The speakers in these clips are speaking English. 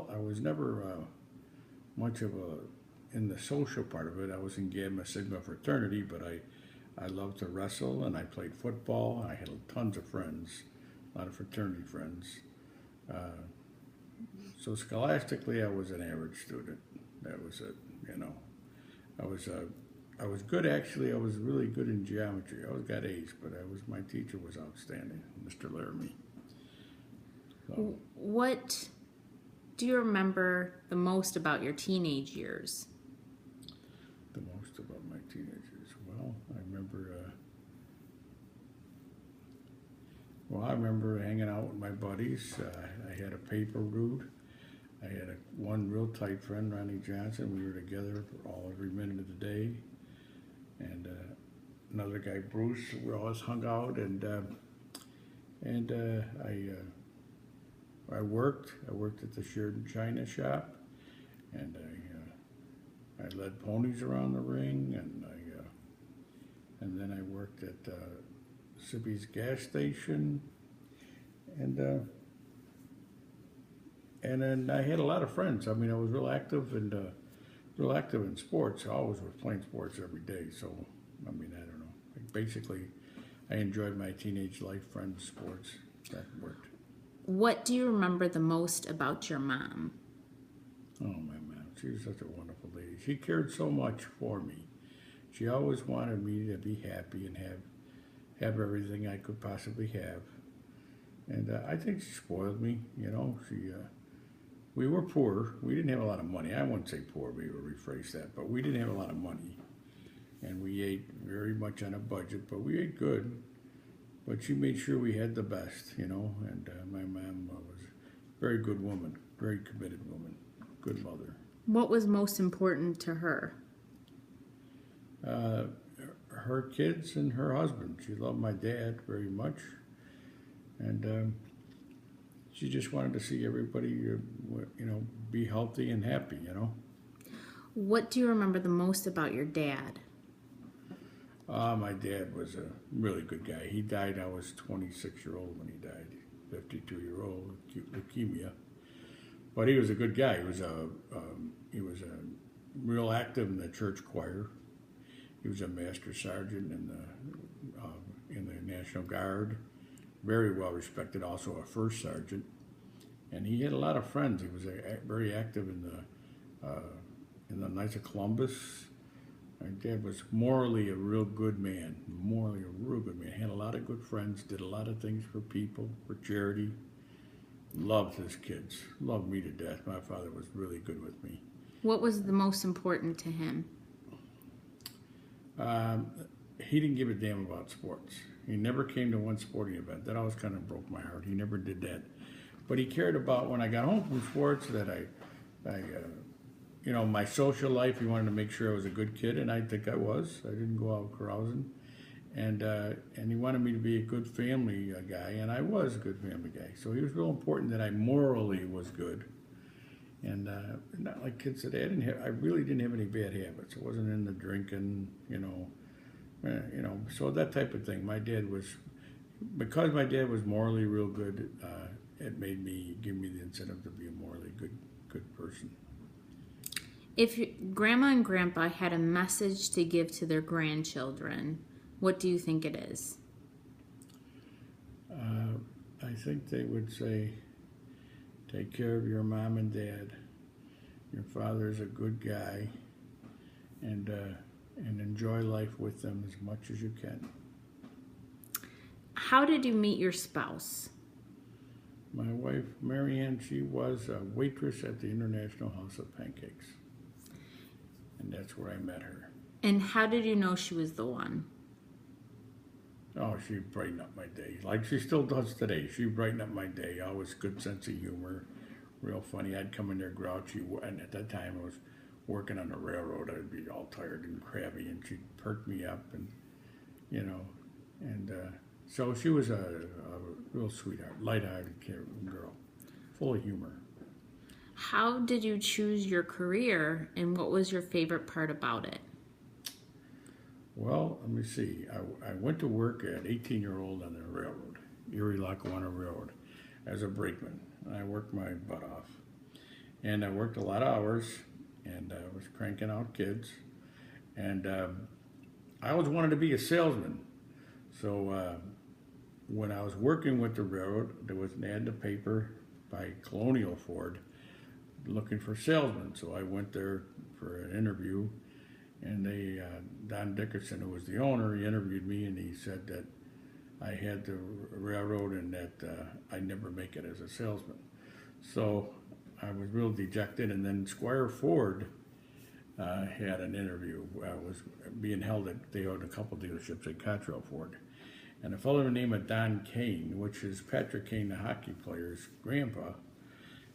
Well, I was never much of a in the social part of it. I was in Gamma Sigma fraternity, but I loved to wrestle and I played football. I had tons of friends, a lot of fraternity friends. Uh, so scholastically, I was an average student. That was it. You know, I was I was good actually. I was really good in geometry. I always got A's, but I was my teacher was outstanding, Mr. Laramie. So What do you remember the most about your teenage years? the most about my teenagers. Well, I remember. I remember hanging out with my buddies. I had a paper route. I had one real tight friend, Ronnie Johnson. We were together every minute of the day, and another guy, Bruce. We always hung out, and I worked. I worked at the Sheridan China shop, and I led ponies around the ring, and then I worked at Sippy's gas station, and and then I had a lot of friends. I mean, I was real active in sports. I always was playing sports every day. So, I mean, I don't know. Basically, I enjoyed my teenage life, friends, sports. That worked. What do you remember the most about your mom? Oh, my mom. She was such a wonderful lady. She cared so much for me. She always wanted me to be happy and have everything I could possibly have. And I think she spoiled me. You know, we were poor. We didn't have a lot of money. I wouldn't say poor. We would rephrase that, but we didn't have a lot of money, and we ate very much on a budget. But we ate good. But she made sure we had the best. You know, and my mom was a very good woman, very committed woman, good mother. What was most important to her? Uh, Her kids and her husband. She loved my dad very much, and she just wanted to see everybody, be healthy and happy. You know. What do you remember the most about your dad? My dad was a really good guy. He died. I was 26-year-old when he died. 52-year-old acute leukemia, but he was a good guy. He was a real active in the church choir. He was a master sergeant in the National Guard, very well respected. Also a first sergeant, and he had a lot of friends. He was very active in the Knights of Columbus. My dad was morally a real good man. Morally a real good man. Had a lot of good friends. Did a lot of things for people, for charity. Loved his kids. Loved me to death. My father was really good with me. What was the most important to him? He didn't give a damn about sports. He never came to one sporting event. That always kind of broke my heart. He never did that. But he cared about when I got home from sports that my social life. He wanted to make sure I was a good kid, and I think I was. I didn't go out carousing, and he wanted me to be a good family guy, and I was a good family guy. So he was real important that I morally was good. And not like kids today. I really didn't have any bad habits. I wasn't into drinking, so that type of thing. Because my dad was morally real good. It give me the incentive to be a morally good person. If Grandma and Grandpa had a message to give to their grandchildren, what do you think it is? I think they would say, take care of your mom and dad. Your father's a good guy, and enjoy life with them as much as you can. How did you meet your spouse? My wife, Marianne, she was a waitress at the International House of Pancakes, and that's where I met her. And how did you know she was the one? Oh, she brightened up my day, like she still does today. She brightened up my day. Always good sense of humor, real funny. I'd come in there grouchy, and at that time I was working on the railroad. I'd be all tired and crabby, and she'd perk me up, and so she was a real sweetheart, light-hearted girl, full of humor. How did you choose your career, and what was your favorite part about it? Well, let me see. I went to work at 18-year-old on the railroad, Erie Lackawanna Railroad, as a brakeman. I worked my butt off. and I worked a lot of hours, and I was cranking out kids, and I always wanted to be a salesman. So when I was working with the railroad, there was an ad in the paper by Colonial Ford looking for salesmen. So I went there for an interview, and Don Dickerson, who was the owner, he interviewed me, and he said that I had the railroad and that I'd never make it as a salesman. So I was real dejected, and then Squire Ford had an interview. Was being held at, they owned a couple dealerships at Cottrell Ford. And a fellow by the name of Don Kane, which is Patrick Kane, the hockey player's grandpa,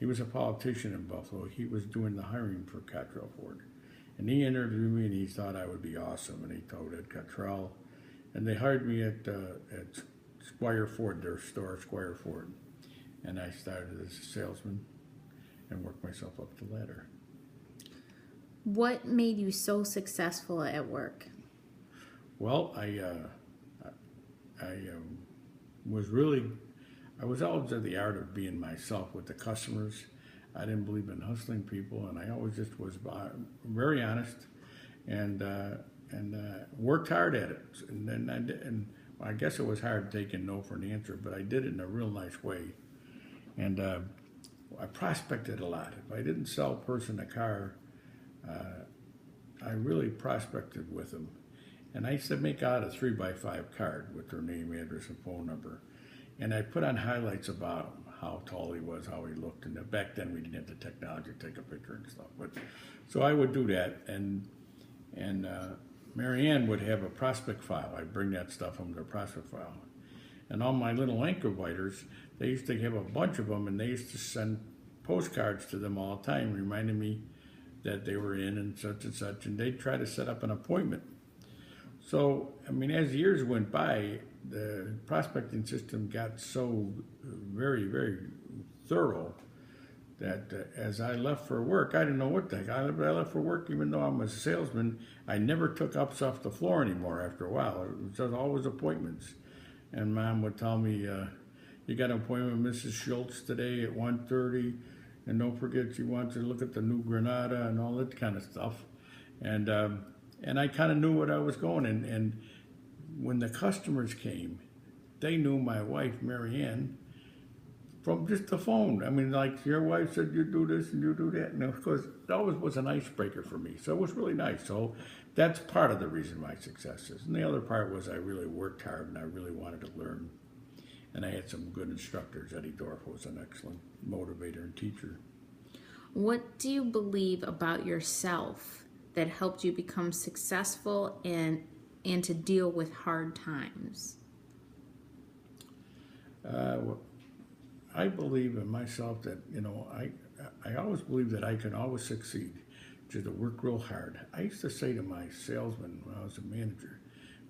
he was a politician in Buffalo. He was doing the hiring for Cottrell Ford. And he interviewed me, and he thought I would be awesome. And he told Ed Cottrell. And they hired me at Squire Ford, their store, Squire Ford. And I started as a salesman and worked myself up the ladder. What made you so successful at work? Well, I was always at the art of being myself with the customers. I didn't believe in hustling people, and I always just was very honest and worked hard at it. And then I guess it was hard taking no for an answer, but I did it in a real nice way. And I prospected a lot. If I didn't sell a person a car, I really prospected with them. And I used to make out a 3x5 card with their name, address, and phone number. And I put on highlights about him, how tall he was, how he looked. And back then we didn't have the technology to take a picture and stuff. But so I would do that. And Mary Ann would have a prospect file. I'd bring that stuff from their prospect file. And all my little anchor biters, they used to have a bunch of them, and they used to send postcards to them all the time, reminding me that they were in and such, and they'd try to set up an appointment. So, I mean, as years went by, the prospecting system got so very, very thorough that as I left for work, I didn't know what the heck. I left for work, even though I'm a salesman, I never took ups off the floor anymore after a while. It was just always appointments. And Mom would tell me, you got an appointment with Mrs. Schultz today at 1:30, and don't forget you want to look at the new Granada and all that kind of stuff. And I kind of knew what I was going. And when the customers came, they knew my wife, Mary Ann, from just the phone. I mean, like, your wife said you do this and you do that. And of course, that always was an icebreaker for me. So it was really nice. So that's part of the reason my success is. And the other part was I really worked hard and I really wanted to learn. And I had some good instructors. Eddie Dorf was an excellent motivator and teacher. What do you believe about yourself that helped you become successful and to deal with hard times? I believe in myself that, I always believe that I can always succeed. Just to work real hard. I used to say to my salesman when I was a manager,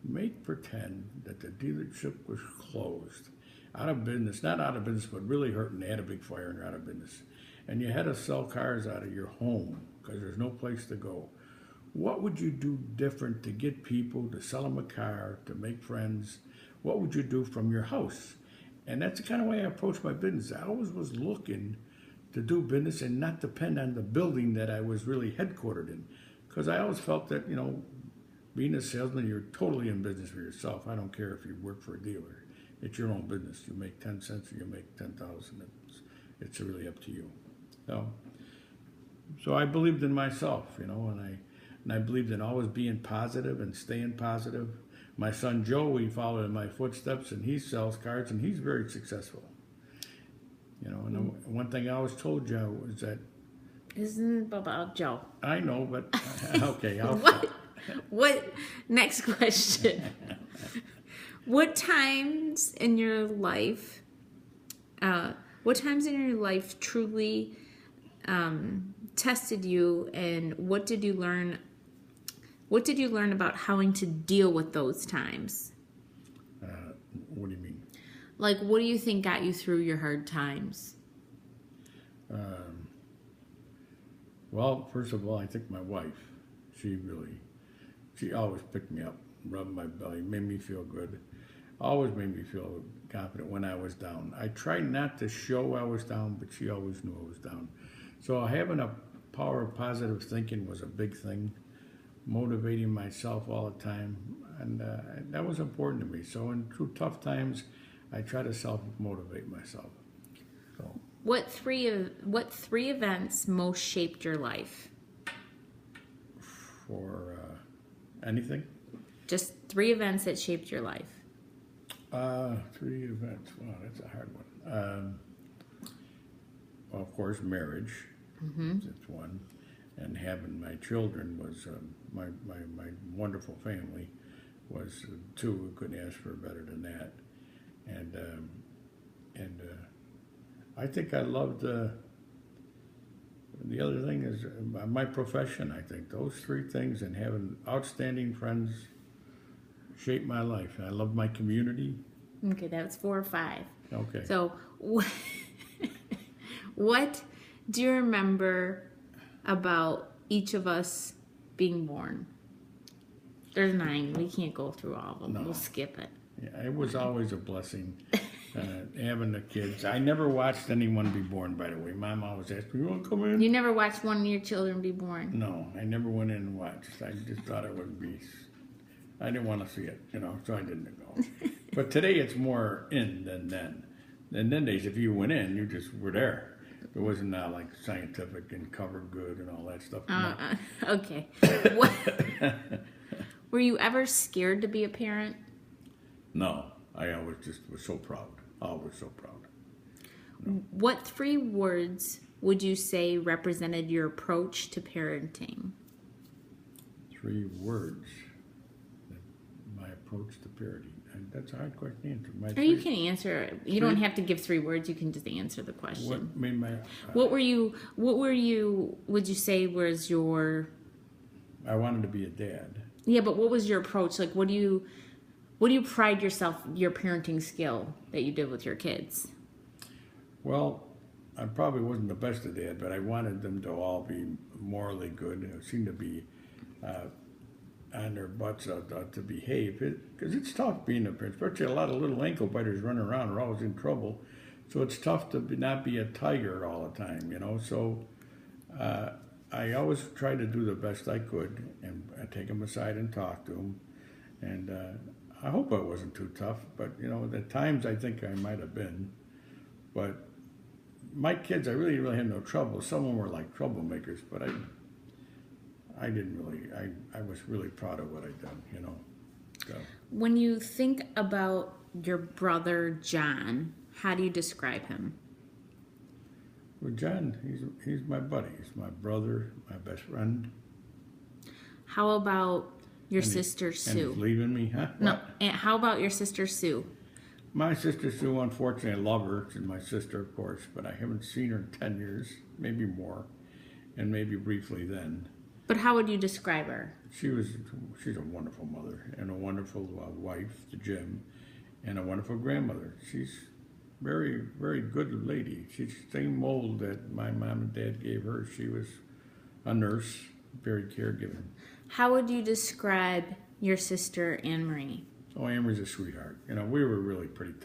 make pretend that the dealership was closed, out of business, not out of business, but really hurting. They had a big fire and they're out of business. And you had to sell cars out of your home because there's no place to go. What would you do different to get people, to sell them a car, to make friends? What would you do from your house? And that's the kind of way I approach my business. I always was looking to do business and not depend on the building that I was really headquartered in. Because I always felt that, being a salesman, you're totally in business for yourself. I don't care if you work for a dealer. It's your own business. You make 10 cents or you make 10,000. It's really up to you. So I believed in myself, and I believed in always being positive and staying positive. My son Joe, he followed in my footsteps, and he sells cars, and he's very successful. And one thing I always told Joe is that... Isn't about Joe. I know, but okay. What? Next question. What times in your life truly tested you, and what did you learn about how to deal with those times? What do you mean? Like, what do you think got you through your hard times? Well, first of all, I think my wife, she always picked me up, rubbed my belly, made me feel good, always made me feel confident when I was down. I tried not to show I was down, but she always knew I was down. So having a power of positive thinking was a big thing, motivating myself all the time, and that was important to me. So through tough times, I try to self-motivate myself. So What three events most shaped your life? for anything, Just 3 events that shaped your life. 3 events. Wow, that's a hard one. Well, of course, marriage. That's one, and having my children was my wonderful family was 2. Couldn't ask for better than that, and I think I loved the other thing is my profession. I think those 3 things and having outstanding friends shaped my life. I love my community. Okay, that was 4 or 5. Okay. So, what do you remember about each of us being born? There's 9. We can't go through all of them. No. We'll skip it. Yeah, it was always a blessing having the kids. I never watched anyone be born, by the way. Mom always asked me, "You want to come in?" You never watched one of your children be born? No, I never went in and watched. I just thought it would be. I didn't want to see it, so I didn't go. But today it's more in than then. And then days, if you went in, you just were there. It wasn't now like scientific and covered good and all that stuff. No. Okay. Were you ever scared to be a parent? No, I always just was so proud. Always so proud. What 3 words would you say represented your approach to parenting? 3 words. My approach to parenting. And that's a hard question to answer. Or you can answer. You don't have to give 3 words. You can just answer the question. What made my? What were you? Would you say was your? I wanted to be a dad. Yeah, but what was your approach? Like, what do you pride your parenting skill that you did with your kids? Well, I probably wasn't the best at dad, but I wanted them to all be morally good. It seemed to be on their butts to behave. Because it's tough being a parent, especially a lot of little ankle biters running around are always in trouble. So it's tough to not be a tiger all the time, So I always tried to do the best I could, and I'd take them aside and talk to them. And I hope I wasn't too tough, but at times I think I might have been. But my kids, I really had no trouble. Some of them were like troublemakers, but I didn't really. I was really proud of what I'd done, So. When you think about your brother John, how do you describe him? Well, John, he's my buddy. He's my brother, my best friend. How about your sister Sue? And he's leaving me, huh? No. What? And how about your sister Sue? My sister Sue, unfortunately, I love her. She's my sister, of course, but I haven't seen her in 10 years, maybe more, and maybe briefly then. But how would you describe her? She's a wonderful mother and a wonderful wife to Jim, and a wonderful grandmother. She's very, very good lady. She's the same mold that my mom and dad gave her. She was a nurse, very caregiving. How would you describe your sister Anne Marie? Oh, Anne Marie's a sweetheart. We were really pretty tight.